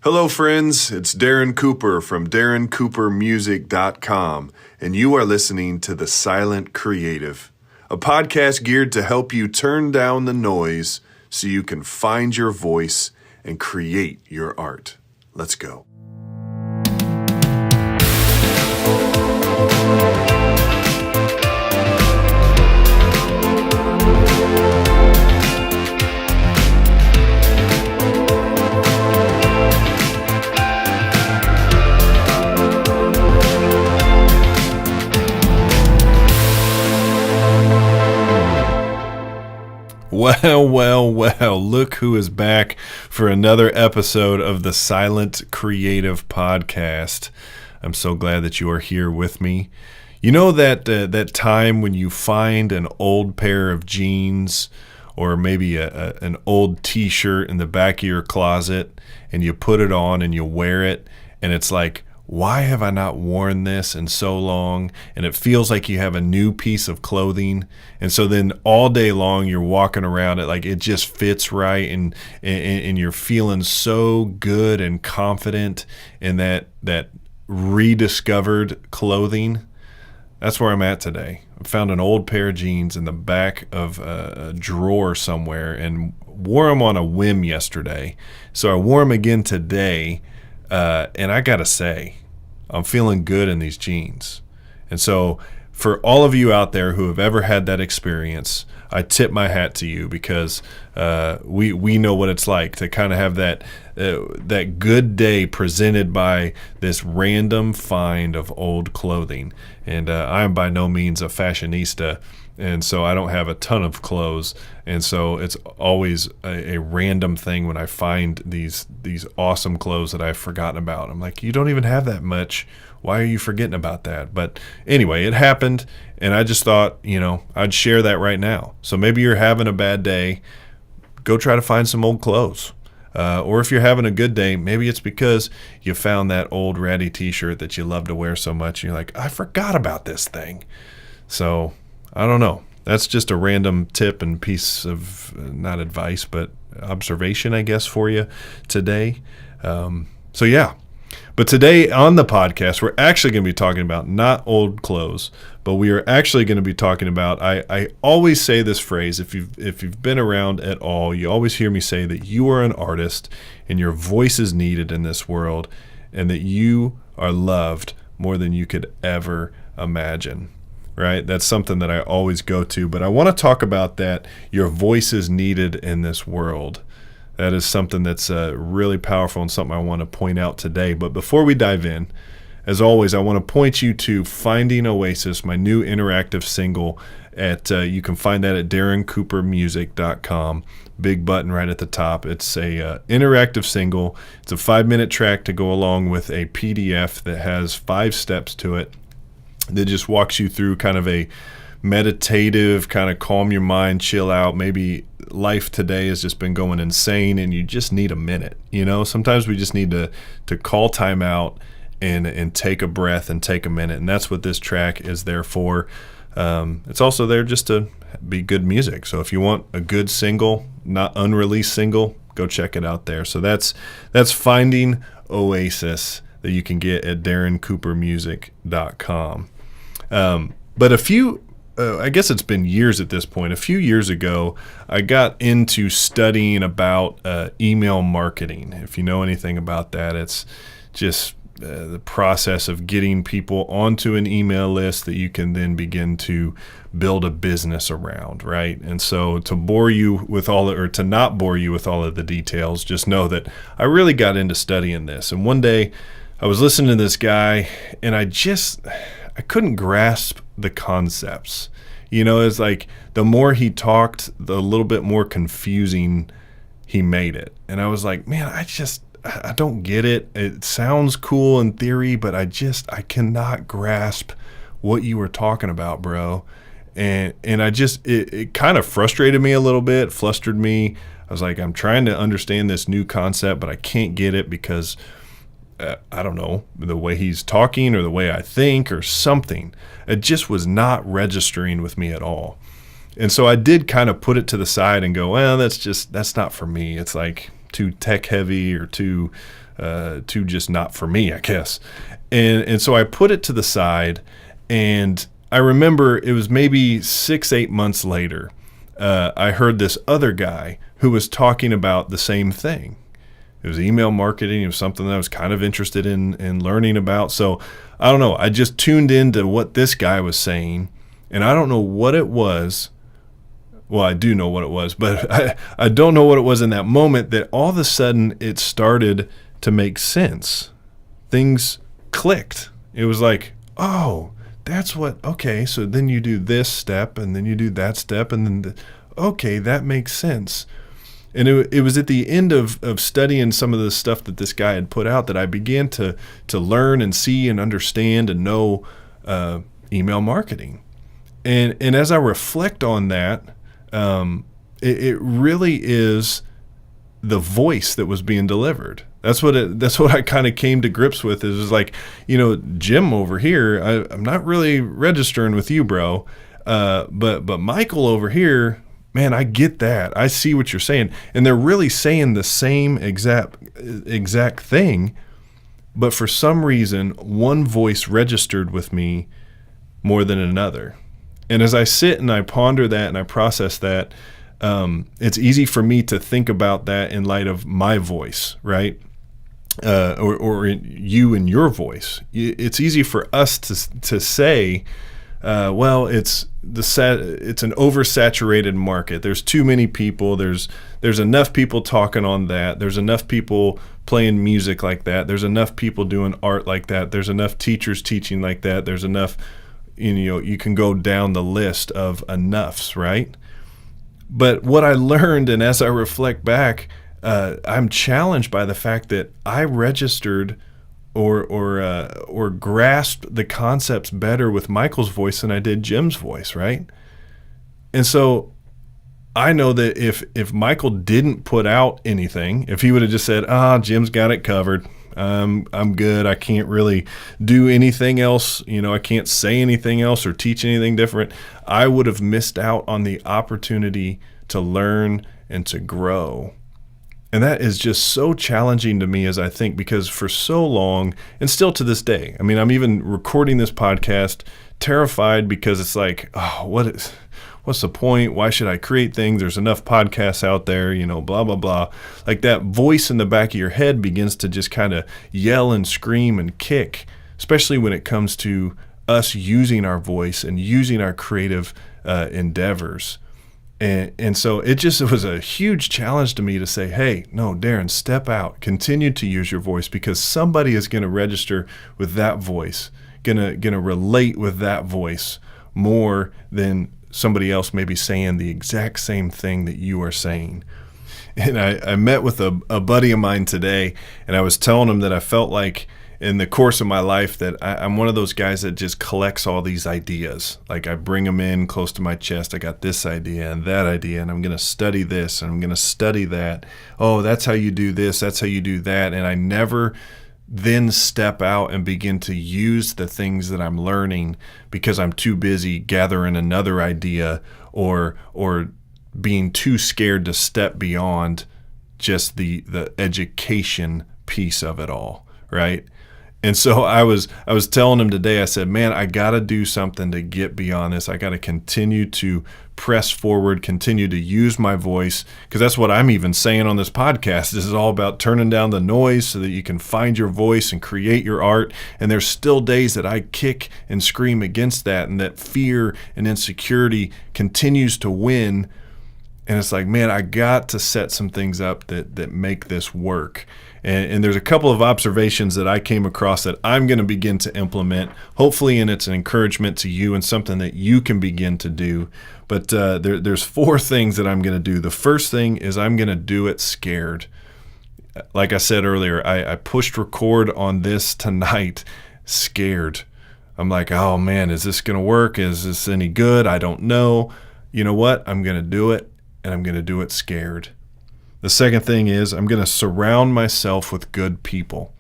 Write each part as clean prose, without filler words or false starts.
Hello, friends. It's Darren Cooper from DarrenCooperMusic.com, and you are listening to The Silent Creative, a podcast geared to help you turn down the noise so you can find your voice and create your art. Let's go. Well, look who is back for another episode of the Silent Creative Podcast. I'm so glad that you are here with me. You know that time when you find an old pair of jeans or maybe an old t-shirt in the back of your closet and you put it on and you wear it and it's like, why have I not worn this in so long? And it feels like you have a new piece of clothing. And so then all day long you're walking around it like it just fits right and you're feeling so good and confident in that rediscovered clothing. That's where I'm at today. I found an old pair of jeans in the back of a drawer somewhere and wore them on a whim yesterday. So I wore them again today. And I gotta say, I'm feeling good in these jeans. And so for all of you out there who have ever had that experience, I tip my hat to you because we know what it's like to kind of have that good day presented by this random find of old clothing. And I am by no means a fashionista, and so I don't have a ton of clothes, and so it's always a random thing when I find these awesome clothes that I've forgotten about. I'm like, you don't even have that much. Why are you forgetting about that? But anyway, it happened, and I just thought, I'd share that right now. So maybe you're having a bad day, go try to find some old clothes. Or if you're having a good day, maybe it's because you found that old ratty t-shirt that you love to wear so much, and you're like, I forgot about this thing. So I don't know. That's just a random tip and piece of, not advice, but observation, I guess, for you today. So yeah. But today on the podcast, we're actually going to be talking about not old clothes, but we are actually going to be talking about, I always say this phrase, if you've been around at all, you always hear me say that you are an artist and your voice is needed in this world and that you are loved more than you could ever imagine. Right? That's something that I always go to, but I want to talk about that. Your voice is needed in this world. That is something that's really powerful and something I want to point out today. But before we dive in, as always, I want to point you to Finding Oasis, my new interactive single. You can find that at DarrenCooperMusic.com. Big button right at the top. It's a interactive single. It's a 5-minute track to go along with a PDF that has 5 steps to it that just walks you through kind of a meditative, kind of calm your mind, chill out. Maybe life today has just been going insane and you just need a minute. Sometimes we just need to call time out and take a breath and take a minute. And that's what this track is there for. It's also there just to be good music. So if you want a good single, not unreleased single, go check it out there. So that's Finding Oasis that you can get at DarrenCooperMusic.com. But I guess it's been years at this point. A few years ago, I got into studying about email marketing. If you know anything about that, it's just the process of getting people onto an email list that you can then begin to build a business around, right? And so to not bore you with all of the details, just know that I really got into studying this. And one day I was listening to this guy and I couldn't grasp the concepts. It's like the more he talked, the little bit more confusing he made it. And I was like, man, I don't get it. It sounds cool in theory, but I cannot grasp what you were talking about, bro. And it kind of frustrated me a little bit, flustered me. I was like, I'm trying to understand this new concept, but I can't get it because I don't know, the way he's talking or the way I think or something. It just was not registering with me at all. And so I did kind of put it to the side and go, well, that's not for me. It's like too tech heavy or too too just not for me, I guess. And so I put it to the side, and I remember it was maybe 6-8 months later, I heard this other guy who was talking about the same thing. It was email marketing. It was something that I was kind of interested in learning about. So I don't know. I just tuned into what this guy was saying, and I don't know what it was. Well, I do know what it was, but I don't know what it was in that moment that all of a sudden it started to make sense. Things clicked. It was like, oh, that's what, okay, so then you do this step, and then you do that step, and then, okay, that makes sense. And it was at the end of studying some of the stuff that this guy had put out that I began to learn and see and understand and know email marketing. And as I reflect on that, it really is the voice that was being delivered. That's what I kind of came to grips with. Is like, Jim over here, I'm not really registering with you, bro. But Michael over here, man, I get that. I see what you're saying. And they're really saying the same exact thing. But for some reason, one voice registered with me more than another. And as I sit and I ponder that and I process that, it's easy for me to think about that in light of my voice, right? Or you and your voice. It's easy for us to say, well, it's an oversaturated market. There's too many people. There's enough people talking on that. There's enough people playing music like that. There's enough people doing art like that. There's enough teachers teaching like that. There's enough, you can go down the list of enoughs, right? But what I learned, and as I reflect back, I'm challenged by the fact that I registered or grasped the concepts better with Michael's voice than I did Jim's voice, right? And so I know that if Michael didn't put out anything, if he would have just said, Jim's got it covered, I'm good, I can't really do anything else, I can't say anything else or teach anything different, I would have missed out on the opportunity to learn and to grow. And that is just so challenging to me as I think, because for so long, and still to this day, I'm even recording this podcast terrified because it's like, what's the point? Why should I create things? There's enough podcasts out there, blah, blah, blah. Like that voice in the back of your head begins to just kind of yell and scream and kick, especially when it comes to us using our voice and using our creative endeavors. And so it was a huge challenge to me to say, hey, no, Darren, step out, continue to use your voice, because somebody is going to register with that voice, gonna relate with that voice more than somebody else maybe saying the exact same thing that you are saying. And I met with a buddy of mine today, and I was telling him that I felt like in the course of my life that I'm one of those guys that just collects all these ideas. Like I bring them in close to my chest. I got this idea and that idea, and I'm going to study this and I'm going to study that. Oh, that's how you do this. That's how you do that. And I never then step out and begin to use the things that I'm learning because I'm too busy gathering another idea or being too scared to step beyond just the education piece of it all, right? And so I was telling him today, I said, man, I got to do something to get beyond this. I got to continue to press forward, continue to use my voice, because that's what I'm even saying on this podcast. This is all about turning down the noise so that you can find your voice and create your art. And there's still days that I kick and scream against that, and that fear and insecurity continues to win. And it's like, man, I got to set some things up that make this work. And there's a couple of observations that I came across that I'm going to begin to implement, hopefully, and it's an encouragement to you and something that you can begin to do. But there's 4 things that I'm going to do. The first thing is I'm going to do it scared. Like I said earlier, I pushed record on this tonight scared. I'm like, oh man, is this going to work? Is this any good? I don't know. You know what? I'm going to do it, and I'm going to do it scared. The second thing is I'm going to surround myself with good people.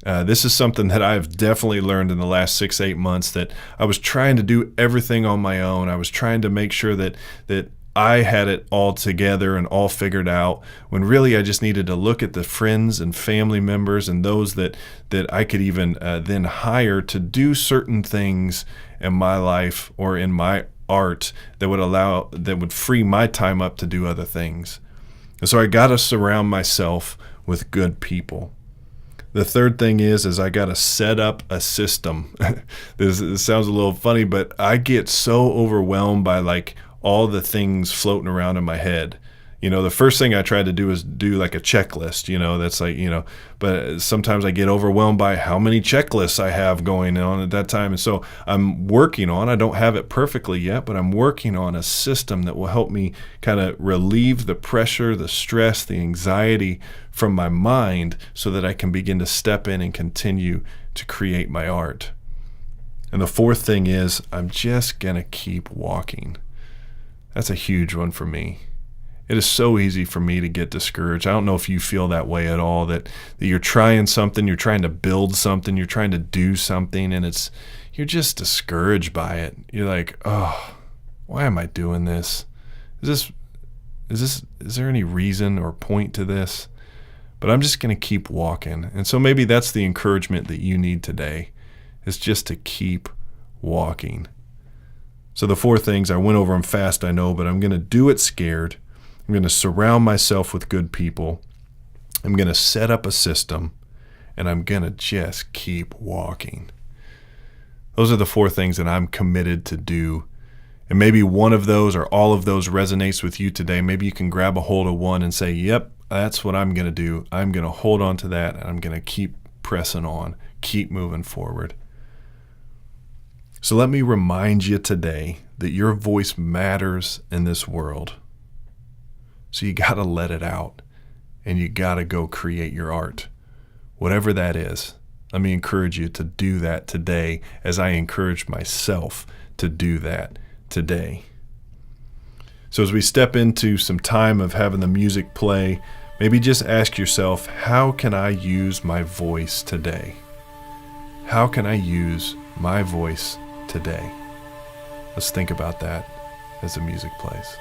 This is something that I've definitely learned in the last 6-8 months, that I was trying to do everything on my own. I was trying to make sure that I had it all together and all figured out, when really I just needed to look at the friends and family members and those that I could even then hire to do certain things in my life or in my art that would free my time up to do other things. And so I got to surround myself with good people. The third thing is I got to set up a system. This sounds a little funny, but I get so overwhelmed by like all the things floating around in my head. The first thing I try to do is do like a checklist, that's like, but sometimes I get overwhelmed by how many checklists I have going on at that time. And so I'm working on, I don't have it perfectly yet, but I'm working on a system that will help me kind of relieve the pressure, the stress, the anxiety from my mind so that I can begin to step in and continue to create my art. And the fourth thing is I'm just going to keep walking. That's a huge one for me. It is so easy for me to get discouraged. I don't know if you feel that way at all, that you're trying something, you're trying to build something, you're trying to do something, and you're just discouraged by it. You're like, oh, why am I doing this? Is there any reason or point to this? But I'm just going to keep walking. And so maybe that's the encouragement that you need today, is just to keep walking. So the four things, I went over them fast, I know, but I'm going to do it scared. I'm going to surround myself with good people. I'm going to set up a system, and I'm going to just keep walking. Those are the four things that I'm committed to do. And maybe one of those or all of those resonates with you today. Maybe you can grab a hold of one and say, yep, that's what I'm going to do. I'm going to hold on to that, and I'm going to keep pressing on, keep moving forward. So let me remind you today that your voice matters in this world. So you got to let it out, and you got to go create your art, whatever that is. Let me encourage you to do that today, as I encourage myself to do that today. So as we step into some time of having the music play, maybe just ask yourself, how can I use my voice today? How can I use my voice today? Let's think about that as the music plays.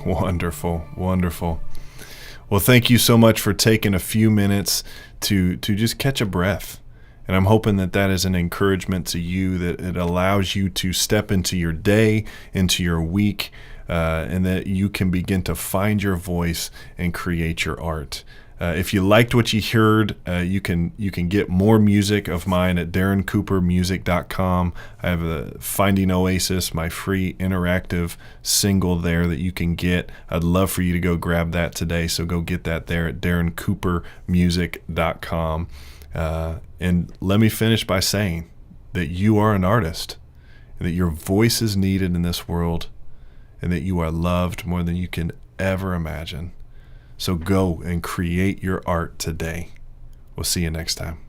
Wonderful, wonderful. Well, thank you so much for taking a few minutes to just catch a breath. And I'm hoping that that is an encouragement to you, that it allows you to step into your day, into your week, and that you can begin to find your voice and create your art. If you liked what you heard, you can get more music of mine at darrencoopermusic.com. I have a Finding Oasis, my free interactive single there that you can get. I'd love for you to go grab that today, so go get that there at darrencoopermusic.com. And let me finish by saying that you are an artist, and that your voice is needed in this world, and that you are loved more than you can ever imagine. So go and create your art today. We'll see you next time.